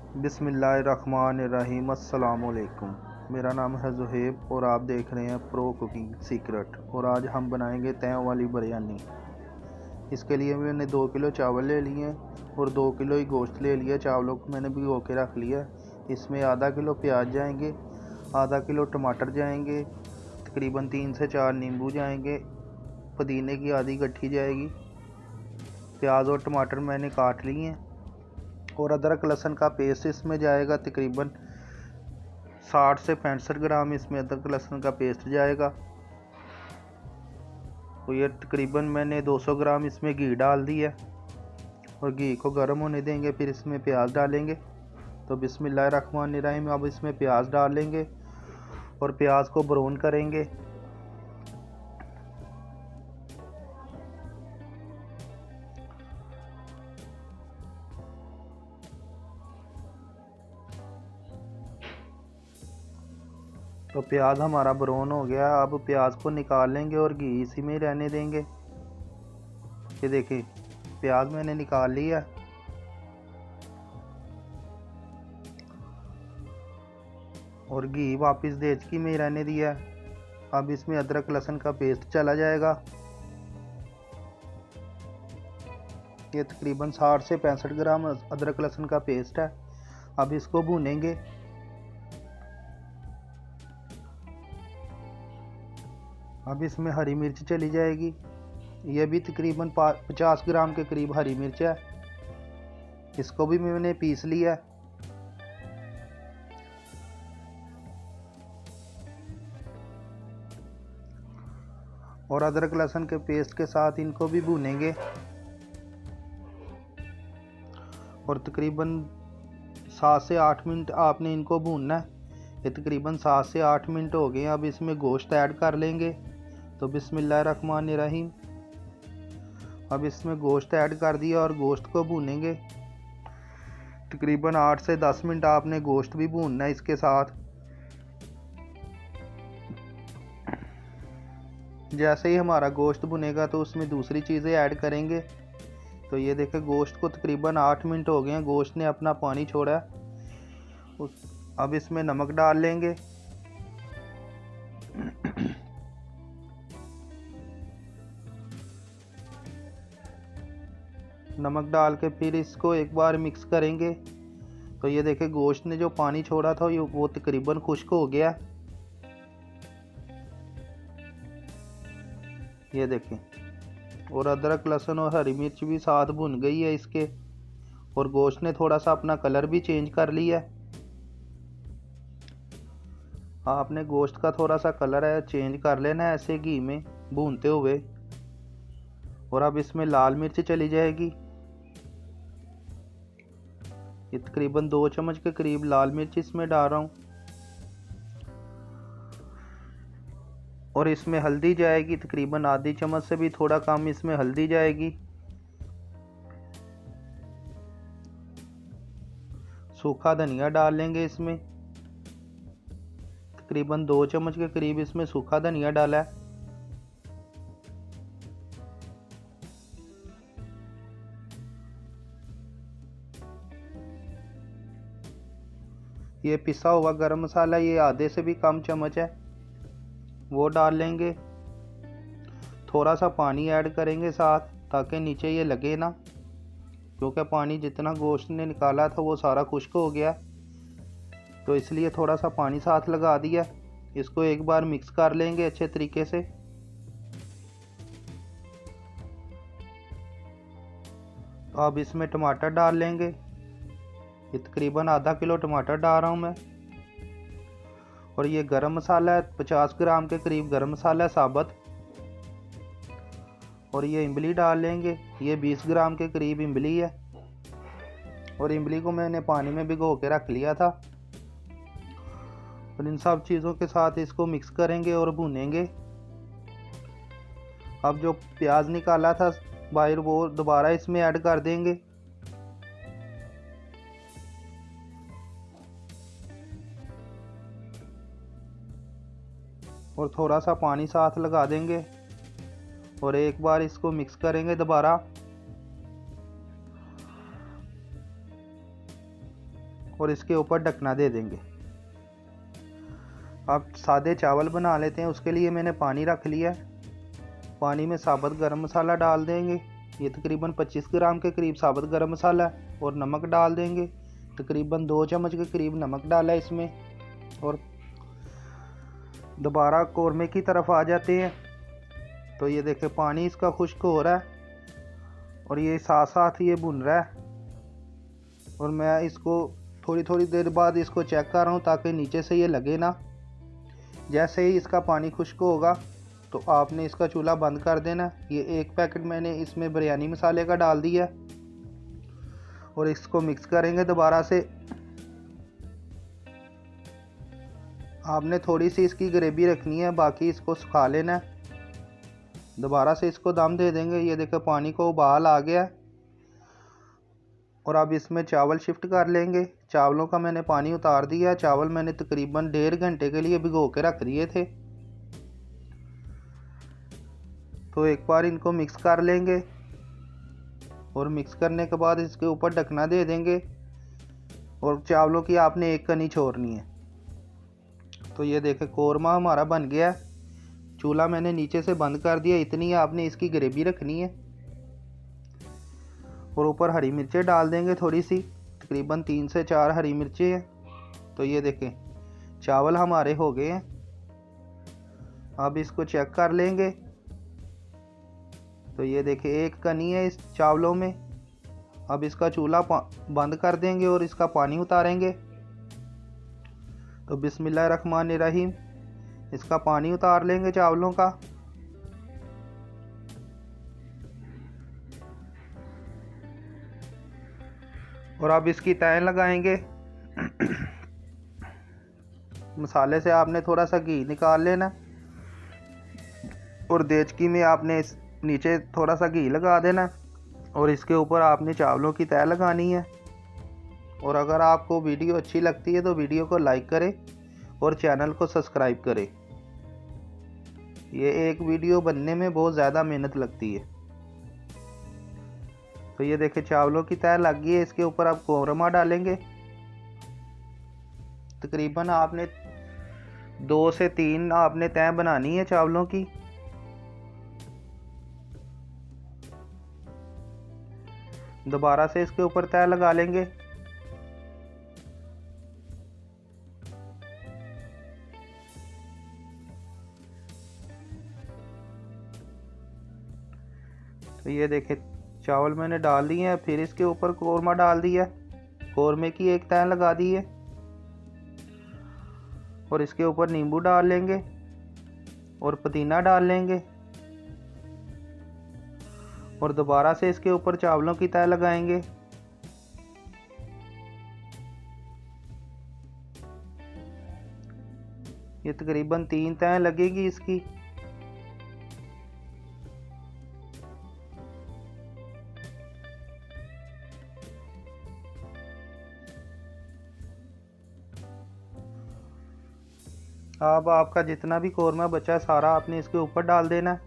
बिस्मिल्लाहिर्रहमानिर्रहीम। अस्सलामुअलैकुम। मेरा नाम है ज़ुहैब और आप देख रहे हैं प्रो कुकिंग सीक्रेट। और आज हम बनाएंगे तैं वाली बिरयानी। इसके लिए मैंने 2 किलो चावल ले लिए और 2 किलो ही गोश्त ले लिया। चावलों को मैंने भिगो के रख लिया। इसमें आधा किलो प्याज जाएंगे, आधा किलो टमाटर जाएंगे, तकरीबन 3 से 4 नींबू जाएंगे, पुदीने की आधी गट्ठी जाएगी। प्याज और टमाटर मैंने काट लिए और अदरक लहसुन का पेस्ट इसमें जाएगा। तकरीबन 60 से 65 ग्राम इसमें अदरक लहसुन का पेस्ट जाएगा। तो ये तकरीबन मैंने 200 ग्राम इसमें घी डाल दिया और घी को गर्म होने देंगे, फिर इसमें प्याज डालेंगे। तो बिस्मिल्लाहिर्रहमानिर्रहीम। अब इसमें प्याज डालेंगे और प्याज को ब्राउन करेंगे। तो प्याज हमारा ब्राउन हो गया। अब प्याज को निकाल लेंगे और घी इसी में रहने देंगे। ये देखिए प्याज मैंने निकाल लिया और घी वापस देचकी में रहने दिया। अब इसमें अदरक लहसुन का पेस्ट चला जाएगा। ये तकरीबन 60 से 65 ग्राम अदरक लहसुन का पेस्ट है। अब इसको भूनेंगे। अब इसमें हरी मिर्च चली जाएगी। यह भी तकरीबन 50 ग्राम के करीब हरी मिर्च है। इसको भी मैंने पीस लिया है। और अदरक लहसुन के पेस्ट के साथ इनको भी भूनेंगे और तकरीबन 7 से 8 मिनट आपने इनको भूनना है। ये तकरीबन 7 से 8 मिनट हो गए। अब इसमें गोश्त ऐड कर लेंगे। तो बिस्मिल्लाहिर्रहमानिर्रहीम। अब इसमें गोश्त ऐड कर दिया और गोश्त को भूनेंगे। तकरीबन 8 से 10 मिनट आपने गोश्त भी भूनना है इसके साथ। जैसे ही हमारा गोश्त भुनेगा तो उसमें दूसरी चीज़ें ऐड करेंगे। तो ये देखें गोश्त को तकरीबन 8 मिनट हो गए हैं, गोश्त ने अपना पानी छोड़ा। अब इसमें नमक डाल लेंगे। नमक डाल के फिर इसको एक बार मिक्स करेंगे। तो ये देखें गोश्त ने जो पानी छोड़ा था वो तकरीबन खुश्क हो गया। ये देखें और अदरक लहसुन और हरी मिर्च भी साथ भुन गई है इसके। और गोश्त ने थोड़ा सा अपना कलर भी चेंज कर लिया है। आपने गोश्त का थोड़ा सा कलर है चेंज कर लेना है ऐसे घी में भूनते हुए। और अब इसमें लाल मिर्च चली जाएगी। ये तकरीबन 2 चम्मच के करीब लाल मिर्च इसमें डाल रहा हूँ। और इसमें हल्दी जाएगी तकरीबन आधी चम्मच से भी थोड़ा कम इसमें हल्दी जाएगी। सूखा धनिया डाल लेंगे इसमें। तकरीबन 2 चम्मच के करीब इसमें सूखा धनिया डाला है। ये पिसा हुआ गरम मसाला ये आधे से भी कम चम्मच है, वो डाल लेंगे। थोड़ा सा पानी ऐड करेंगे साथ ताकि नीचे ये लगे ना, क्योंकि पानी जितना गोश्त ने निकाला था वो सारा खुश्क हो गया। तो इसलिए थोड़ा सा पानी साथ लगा दिया। इसको एक बार मिक्स कर लेंगे अच्छे तरीके से। तो अब इसमें टमाटर डाल लेंगे। ये तकरीबन आधा किलो टमाटर डाल रहा हूँ मैं। और ये गरम मसाला है 50 ग्राम के करीब गरम मसाला है साबुत। और ये इमली डाल लेंगे। ये 20 ग्राम के करीब इमली है। और इमली को मैंने पानी में भिगो के रख लिया था। और इन सब चीज़ों के साथ इसको मिक्स करेंगे और भूनेंगे। अब जो प्याज निकाला था बाहर वो दोबारा इसमें ऐड कर देंगे। और थोड़ा सा पानी साथ लगा देंगे और एक बार इसको मिक्स करेंगे दोबारा। और इसके ऊपर ढकना दे देंगे। अब सादे चावल बना लेते हैं। उसके लिए मैंने पानी रख लिया। पानी में साबुत गरम मसाला डाल देंगे। ये तकरीबन 25 ग्राम के करीब साबुत गरम मसाला है। और नमक डाल देंगे, तकरीबन 2 चम्मच के करीब नमक डाला है इसमें। और दोबारा कौरमे की तरफ आ जाते हैं। तो ये देखें पानी इसका खुश्क हो रहा है और ये साथ साथ ये भुन रहा है। और मैं इसको थोड़ी थोड़ी देर बाद इसको चेक कर रहा हूँ ताकि नीचे से ये लगे ना। जैसे ही इसका पानी खुश्क होगा तो आपने इसका चूल्हा बंद कर देना। ये 1 पैकेट मैंने इसमें बिरयानी मसाले का डाल दिया और इसको मिक्स करेंगे दोबारा से। आपने थोड़ी सी इसकी ग्रेवी रखनी है, बाकी इसको सुखा लेना है। दोबारा से इसको दम दे देंगे। ये देखो पानी को उबाल आ गया और अब इसमें चावल शिफ्ट कर लेंगे। चावलों का मैंने पानी उतार दिया। चावल मैंने तकरीबन 1.5 घंटे के लिए भिगो के रख दिए थे। तो एक बार इनको मिक्स कर लेंगे और मिक्स करने के बाद इसके ऊपर ढकना दे देंगे और चावलों की आपने एक कनी छोड़नी है। तो ये देखें कौरमा हमारा बन गया। चूल्हा मैंने नीचे से बंद कर दिया। इतनी आपने इसकी ग्रेवी रखनी है। और ऊपर हरी मिर्चें डाल देंगे थोड़ी सी, तकरीबन 3 से 4 हरी मिर्चें हैं। तो ये देखें चावल हमारे हो गए हैं। अब इसको चेक कर लेंगे। तो ये देखें एक कनी है इस चावलों में। अब इसका चूल्हा बंद कर देंगे और इसका पानी उतारेंगे। तो बिस्मिल्लाहिर्रहमानिर्रहीम इसका पानी उतार लेंगे चावलों का। और अब इसकी तय लगाएंगे। मसाले से आपने थोड़ा सा घी निकाल लेना और देचकी में आपने इस नीचे थोड़ा सा घी लगा देना और इसके ऊपर आपने चावलों की तय लगानी है। और अगर आपको वीडियो अच्छी लगती है तो वीडियो को लाइक करें और चैनल को सब्सक्राइब करें। ये एक वीडियो बनने में बहुत ज़्यादा मेहनत लगती है। तो ये देखें चावलों की तय लग गई है। इसके ऊपर आप कौरमा डालेंगे। तकरीबन आपने 2 से 3 आपने तय बनानी है चावलों की। दोबारा से इसके ऊपर तय लगा लेंगे। तो ये देखें चावल मैंने डाल दिए हैं। फिर इसके ऊपर कौरमा डाल दिया। कौरमे की एक तय लगा दी है और इसके ऊपर नींबू डाल लेंगे और पुदीना डाल लेंगे और दोबारा से इसके ऊपर चावलों की तय लगाएंगे। ये तकरीबन 3 तय लगेगी इसकी। अब आपका जितना भी कौरमा बचा है सारा आपने इसके ऊपर डाल देना है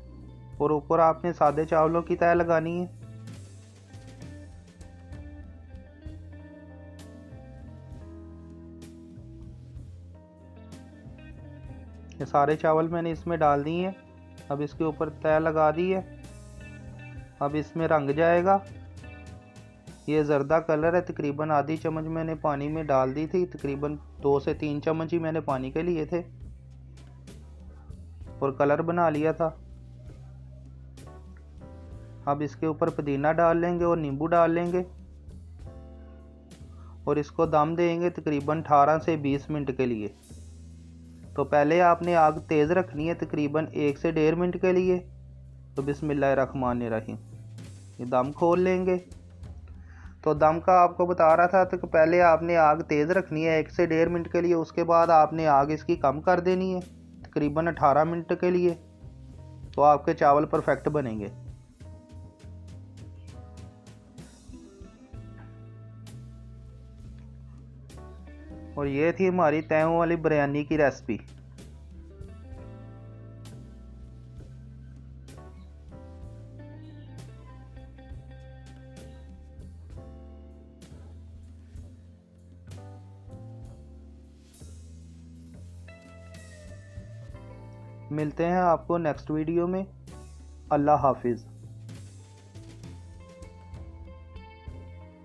और ऊपर आपने सादे चावलों की तय लगानी है। ये सारे चावल मैंने इसमें डाल दिए हैं। अब इसके ऊपर तय लगा दी है। अब इसमें रंग जाएगा। ये जर्दा कलर है। तकरीबन आधी चम्मच मैंने पानी में डाल दी थी। तकरीबन 2 से 3 चम्मच ही मैंने पानी के लिए थे और कलर बना लिया था। अब इसके ऊपर पुदीना डाल लेंगे और नींबू डाल लेंगे और इसको दम देंगे तकरीबन 18 से 20 मिनट के लिए। तो पहले आपने आग तेज़ रखनी है तकरीबन 1 से 1.5 मिनट के लिए। तो बिस्मिल्लाहिर्रहमानिर्रहीम ये दम खोल लेंगे। तो दम का आपको बता रहा था तो पहले आपने आग तेज़ रखनी है 1 से 1.5 मिनट के लिए। उसके बाद आपने आग इसकी कम कर देनी है तकरीबन 18 मिनट के लिए। तो आपके चावल परफेक्ट बनेंगे। और ये थी हमारी तयों वाली बिरयानी की रेसिपी। मिलते हैं आपको नेक्स्ट वीडियो में। अल्लाह हाफिज़।